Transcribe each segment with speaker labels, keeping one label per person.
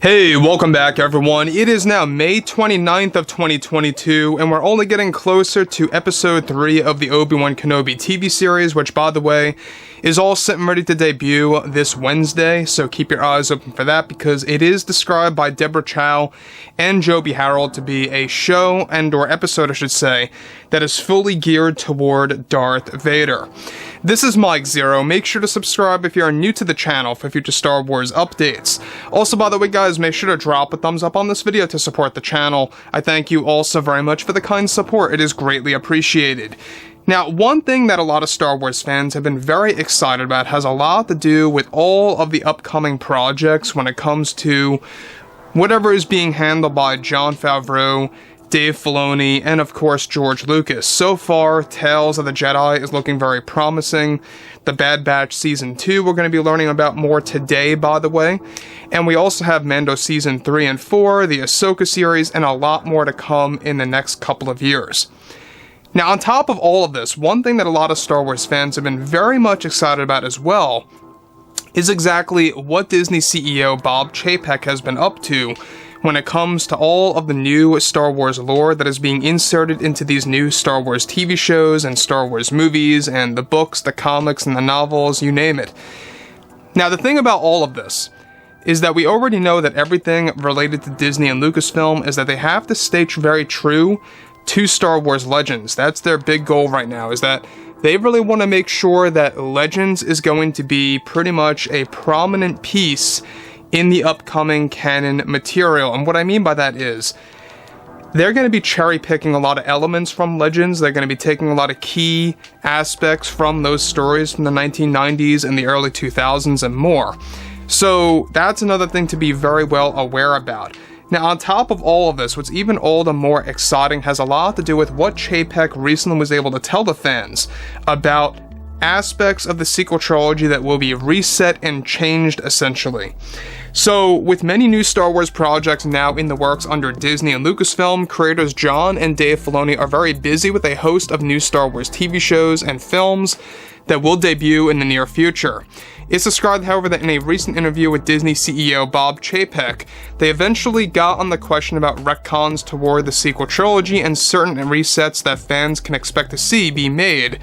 Speaker 1: Hey, welcome back everyone. It is now May 29th of 2022, and we're only getting closer to episode 3 of the Obi-Wan Kenobi TV series, which, by the way, is all set and ready to debut this Wednesday, so keep your eyes open for that, because it is described by Deborah Chow and Joby Harold to be a show, or episode I should say, that is fully geared toward Darth Vader. This is Mike Zero. Make sure to subscribe if you are new to the channel for future Star Wars updates. Also, by the way guys, make sure to drop a thumbs up on this video to support the channel. I thank you all so very much for the kind support. It is greatly appreciated. Now, one thing that a lot of Star Wars fans have been very excited about has a lot to do with all of the upcoming projects when it comes to whatever is being handled by Jon Favreau, Dave Filoni, and of course George Lucas. So far, Tales of the Jedi is looking very promising. The Bad Batch Season 2 we're going to be learning about more today, by the way. And we also have Mando Season 3 and 4, the Ahsoka series, and a lot more to come in the next couple of years. Now, on top of all of this, one thing that a lot of Star Wars fans have been very much excited about as well is exactly what Disney CEO Bob Chapek has been up to when it comes to all of the new Star Wars lore that is being inserted into these new Star Wars TV shows and Star Wars movies and the books, the comics, and the novels, you name it. Now, the thing about all of this is that we already know that everything related to Disney and Lucasfilm is that they have to stay very true to Star Wars Legends. That's their big goal right now, is that they really want to make sure that Legends is going to be pretty much a prominent piece in the upcoming canon material. And what I mean by that is, they're going to be cherry picking a lot of elements from Legends. They're going to be taking a lot of key aspects from those stories from the 1990s and the early 2000s and more. So that's another thing to be very well aware about. Now, on top of all of this, what's even all the more exciting has a lot to do with what Chapek recently was able to tell the fans about aspects of the sequel trilogy that will be reset and changed, essentially. So, with many new Star Wars projects now in the works under Disney and Lucasfilm, creators Jon and Dave Filoni are very busy with a host of new Star Wars TV shows and films that will debut in the near future. It's described, however, that in a recent interview with Disney CEO Bob Chapek, they eventually got on the question about retcons toward the sequel trilogy and certain resets that fans can expect to see be made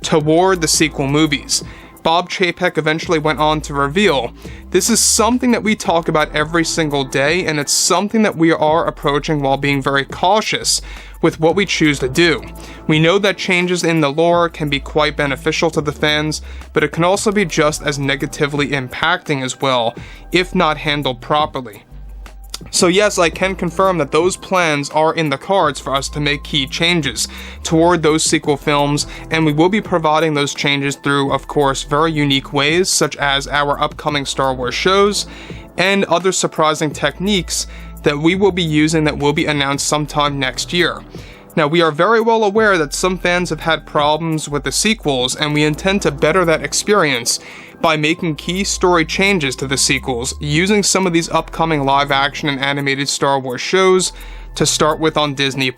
Speaker 1: toward the sequel movies. Bob Chapek eventually went on to reveal, "This is something that we talk about every single day, and it's something that we are approaching while being very cautious with what we choose to do. We know that changes in the lore can be quite beneficial to the fans, but it can also be just as negatively impacting as well, if not handled properly." So yes, I can confirm that those plans are in the cards for us to make key changes toward those sequel films, and we will be providing those changes through, of course, very unique ways, such as our upcoming Star Wars shows, and other surprising techniques that we will be using that will be announced sometime next year. Now, we are very well aware that some fans have had problems with the sequels, and we intend to better that experience by making key story changes to the sequels, using some of these upcoming live-action and animated Star Wars shows to start with on Disney+.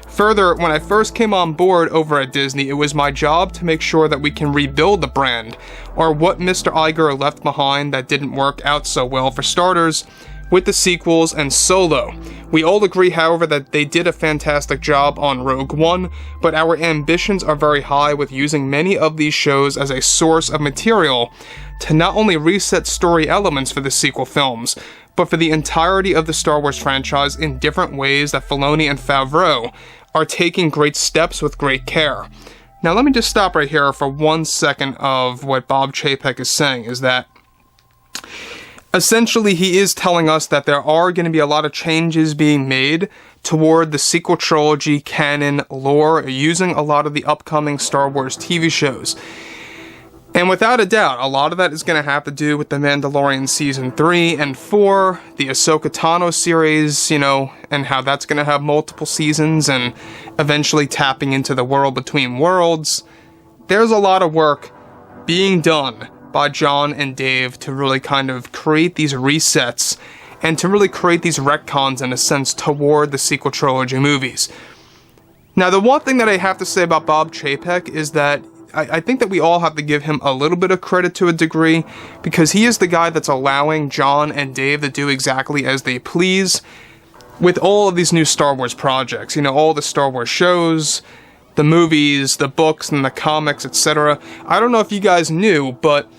Speaker 1: Further, when I first came on board over at Disney, it was my job to make sure that we can rebuild the brand, or what Mr. Iger left behind that didn't work out so well for starters, with the sequels and Solo. We all agree, however, that they did a fantastic job on Rogue One, but our ambitions are very high with using many of these shows as a source of material to not only reset story elements for the sequel films, but for the entirety of the Star Wars franchise in different ways that Filoni and Favreau are taking great steps with great care. Now, let me just stop right here for 1 second of what Bob Chapek is saying, is that essentially, he is telling us that there are going to be a lot of changes being made toward the sequel trilogy canon lore using a lot of the upcoming Star Wars TV shows. And without a doubt, a lot of that is going to have to do with the Mandalorian Season 3 and 4, the Ahsoka Tano series, and how that's going to have multiple seasons and eventually tapping into the world between worlds. There's a lot of work being done by Jon and Dave to really kind of create these resets and to really create these retcons, in a sense, toward the sequel trilogy movies. Now, the one thing that I have to say about Bob Chapek is that I think that we all have to give him a little bit of credit to a degree, because he is the guy that's allowing Jon and Dave to do exactly as they please with all of these new Star Wars projects. You know, all the Star Wars shows, the movies, the books, and the comics, etc. I don't know if you guys knew, but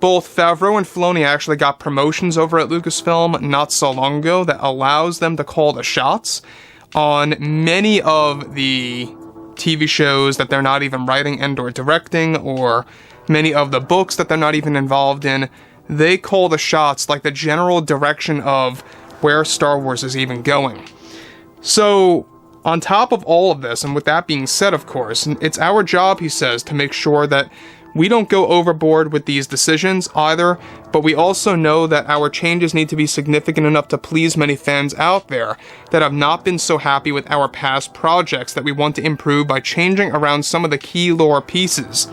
Speaker 1: both Favreau and Filoni actually got promotions over at Lucasfilm not so long ago that allows them to call the shots on many of the TV shows that they're not even writing and or directing, or many of the books that they're not even involved in. They call the shots, like the general direction of where Star Wars is even going. So, on top of all of this, and with that being said, of course, it's our job, he says, to make sure that we don't go overboard with these decisions either, but we also know that our changes need to be significant enough to please many fans out there that have not been so happy with our past projects that we want to improve by changing around some of the key lore pieces.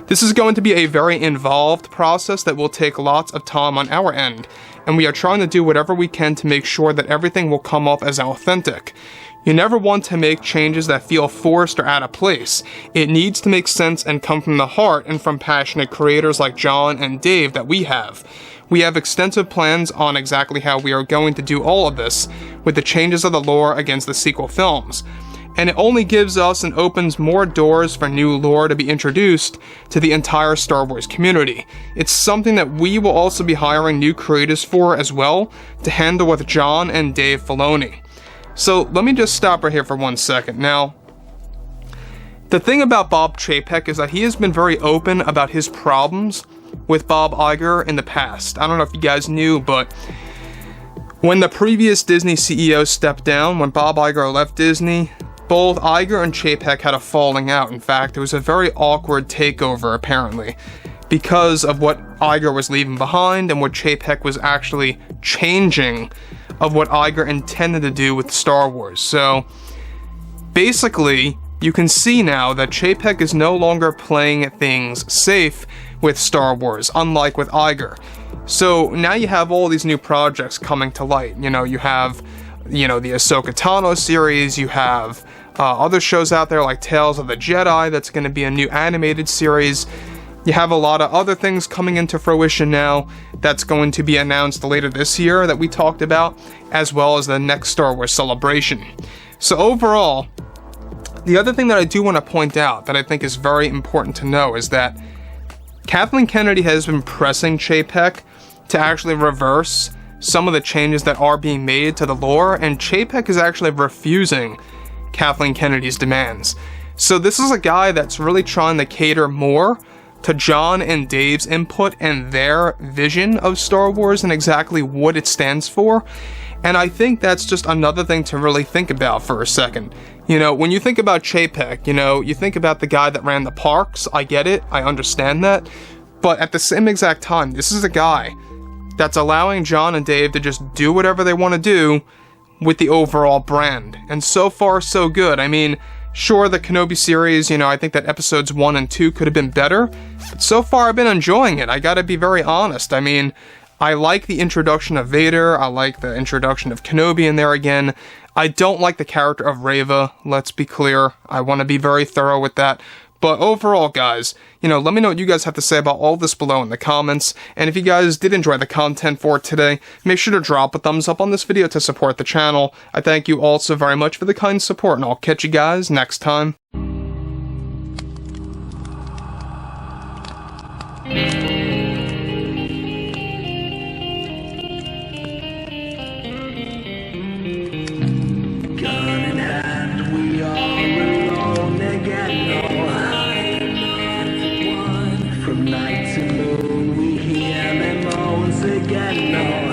Speaker 1: This is going to be a very involved process that will take lots of time on our end, and we are trying to do whatever we can to make sure that everything will come off as authentic. You never want to make changes that feel forced or out of place. It needs to make sense and come from the heart and from passionate creators like Jon and Dave that we have. We have extensive plans on exactly how we are going to do all of this with the changes of the lore against the sequel films. And it only gives us and opens more doors for new lore to be introduced to the entire Star Wars community. It's something that we will also be hiring new creators for as well to handle with Jon and Dave Filoni. So let me just stop right here for 1 second. Now, the thing about Bob Chapek is that he has been very open about his problems with Bob Iger in the past. I don't know if you guys knew, but when the previous Disney CEO stepped down, when Bob Iger left Disney, both Iger and Chapek had a falling out. In fact, it was a very awkward takeover, apparently, because of what Iger was leaving behind and what Chapek was actually changing of what Iger intended to do with Star Wars. So, basically, you can see now that Chapek is no longer playing things safe with Star Wars, unlike with Iger. So, now you have all these new projects coming to light. You know, you have, the Ahsoka Tano series, you have other shows out there like Tales of the Jedi, that's going to be a new animated series. You have a lot of other things coming into fruition now that's going to be announced later this year that we talked about, as well as the next Star Wars celebration. So overall, the other thing that I do want to point out that I think is very important to know is that Kathleen Kennedy has been pressing Chapek to actually reverse some of the changes that are being made to the lore, and Chapek is actually refusing Kathleen Kennedy's demands. So this is a guy that's really trying to cater more to Jon and Dave's input and their vision of Star Wars and exactly what it stands for. And I think that's just another thing to really think about for a second. You know, when you think about Chapek, you think about the guy that ran the parks. I get it, I understand that. But at the same exact time, this is a guy that's allowing Jon and Dave to just do whatever they want to do with the overall brand. And so far, so good. I mean, sure, the Kenobi series, I think that episodes 1 and 2 could have been better, but so far I've been enjoying it. I gotta be very honest. I mean, I like the introduction of Vader, I like the introduction of Kenobi in there again. I don't like the character of Reva, let's be clear. I want to be very thorough with that. But overall, guys, let me know what you guys have to say about all this below in the comments. And if you guys did enjoy the content for today, make sure to drop a thumbs up on this video to support the channel. I thank you all so very much for the kind support, and I'll catch you guys next time.
Speaker 2: Night to moon, we hear them moans again.